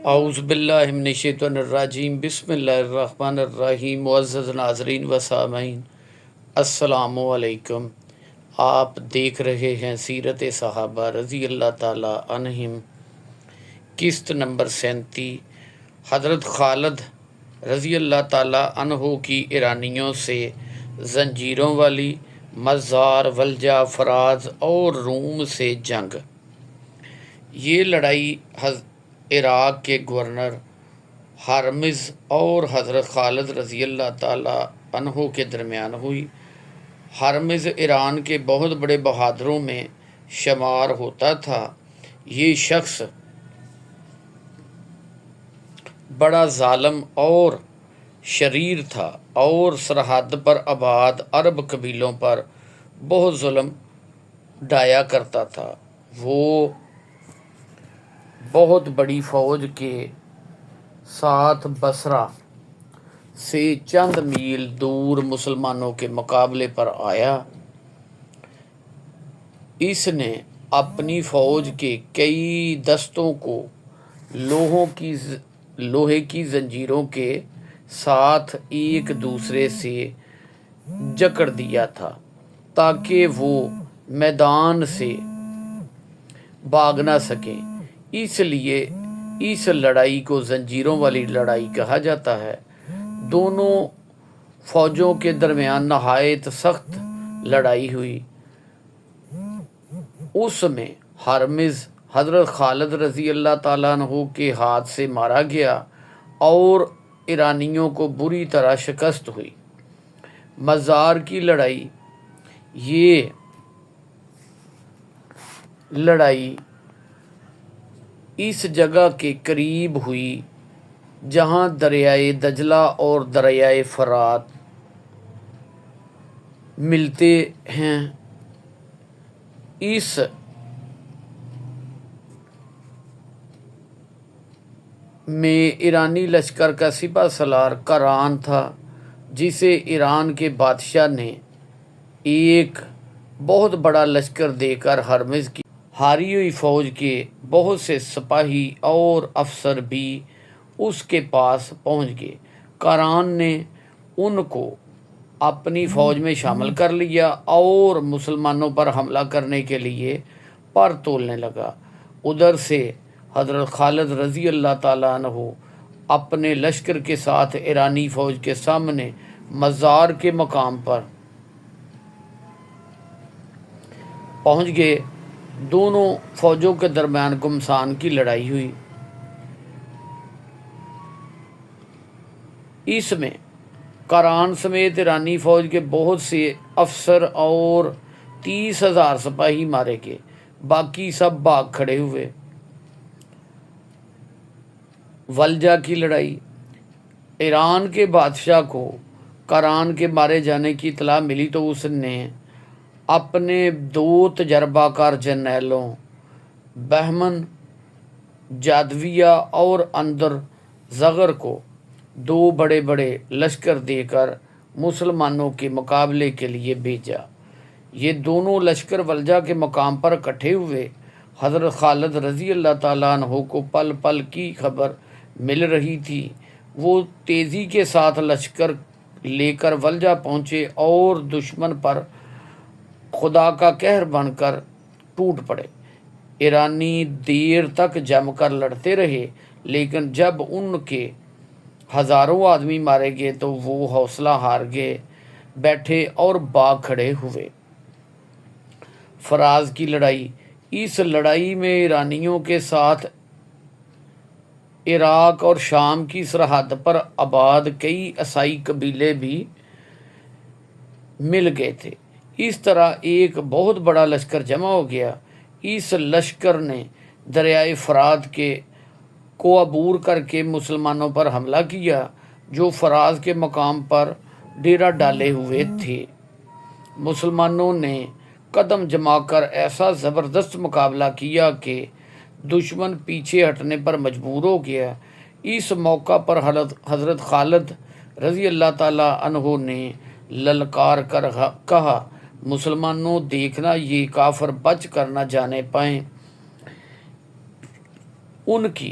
اعوذ باللہ من الشیطان الرجیم، بسم اللہ الرحمن الرحیم۔ معزز ناظرین و سامعین، السلام علیکم۔ آپ دیکھ رہے ہیں سیرت صحابہ رضی اللہ تعالی عنہم، قسط نمبر 37۔ حضرت خالد رضی اللہ تعالی عنہ کی ایرانیوں سے زنجیروں والی مزار، ولجہ، فراز اور روم سے جنگ۔ یہ لڑائی عراق کے گورنر ہرمز اور حضرت خالد رضی اللہ تعالی عنہ کے درمیان ہوئی۔ ہرمز ایران کے بہت بڑے بہادروں میں شمار ہوتا تھا۔ یہ شخص بڑا ظالم اور شریر تھا اور سرحد پر آباد عرب قبیلوں پر بہت ظلم ڈھایا کرتا تھا۔ وہ بہت بڑی فوج کے ساتھ بصرہ سے چند میل دور مسلمانوں کے مقابلے پر آیا۔ اس نے اپنی فوج کے کئی دستوں کو لوہے کی زنجیروں کے ساتھ ایک دوسرے سے جکڑ دیا تھا تاکہ وہ میدان سے بھاگ نہ سکیں۔ اس لیے اس لڑائی کو زنجیروں والی لڑائی کہا جاتا ہے۔ دونوں فوجوں کے درمیان نہایت سخت لڑائی ہوئی۔ اس میں ہرمز حضرت خالد رضی اللہ تعالیٰ عنہ کے ہاتھ سے مارا گیا اور ایرانیوں کو بری طرح شکست ہوئی۔ مزار کی لڑائی۔ یہ لڑائی اس جگہ کے قریب ہوئی جہاں دریائے دجلہ اور دریائے فرات ملتے ہیں۔ اس میں ایرانی لشکر کا سپہ سالار کران تھا، جسے ایران کے بادشاہ نے ایک بہت بڑا لشکر دے کر ہرمز کی ہاری ہوئی فوج کے بہت سے سپاہی اور افسر بھی اس کے پاس پہنچ گئے۔ کران نے ان کو اپنی فوج میں شامل کر لیا اور مسلمانوں پر حملہ کرنے کے لیے پر تولنے لگا۔ ادھر سے حضرت خالد رضی اللہ تعالیٰ عنہ اپنے لشکر کے ساتھ ایرانی فوج کے سامنے مزار کے مقام پر پہنچ گئے۔ دونوں فوجوں کے درمیان گھمسان کی لڑائی ہوئی۔ اس میں کران سمیت ایرانی فوج کے بہت سے افسر اور 30,000 سپاہی مارے گئے، باقی سب بھاگ کھڑے ہوئے۔ ولجہ کی لڑائی۔ ایران کے بادشاہ کو کران کے مارے جانے کی اطلاع ملی تو اس نے اپنے 2 تجربہ کار جرنیلوں بہمن جادویہ اور اندر زغر کو 2 بڑے بڑے لشکر دے کر مسلمانوں کے مقابلے کے لیے بھیجا۔ یہ دونوں لشکر ولجہ کے مقام پر اکٹھے ہوئے۔ حضرت خالد رضی اللہ تعالیٰ عنہ کو پل پل کی خبر مل رہی تھی۔ وہ تیزی کے ساتھ لشکر لے کر ولجہ پہنچے اور دشمن پر خدا کا قہر بن کر ٹوٹ پڑے۔ ایرانی دیر تک جم کر لڑتے رہے، لیکن جب ان کے ہزاروں آدمی مارے گئے تو وہ حوصلہ ہار گئے بیٹھے اور بھاگ کھڑے ہوئے۔ فراز کی لڑائی۔ اس لڑائی میں ایرانیوں کے ساتھ عراق اور شام کی سرحد پر آباد کئی عیسائی قبیلے بھی مل گئے تھے۔ اس طرح ایک بہت بڑا لشکر جمع ہو گیا۔ اس لشکر نے دریائے فرات کو عبور کر کے مسلمانوں پر حملہ کیا، جو فراز کے مقام پر ڈیرا ڈالے ہوئے تھے۔ مسلمانوں نے قدم جما کر ایسا زبردست مقابلہ کیا کہ دشمن پیچھے ہٹنے پر مجبور ہو گیا۔ اس موقع پر حضرت خالد رضی اللہ تعالیٰ عنہ نے للکار کر کہا، مسلمانوں دیکھنا، یہ کافر بچ کر نہ جانے پائیں۔ ان کی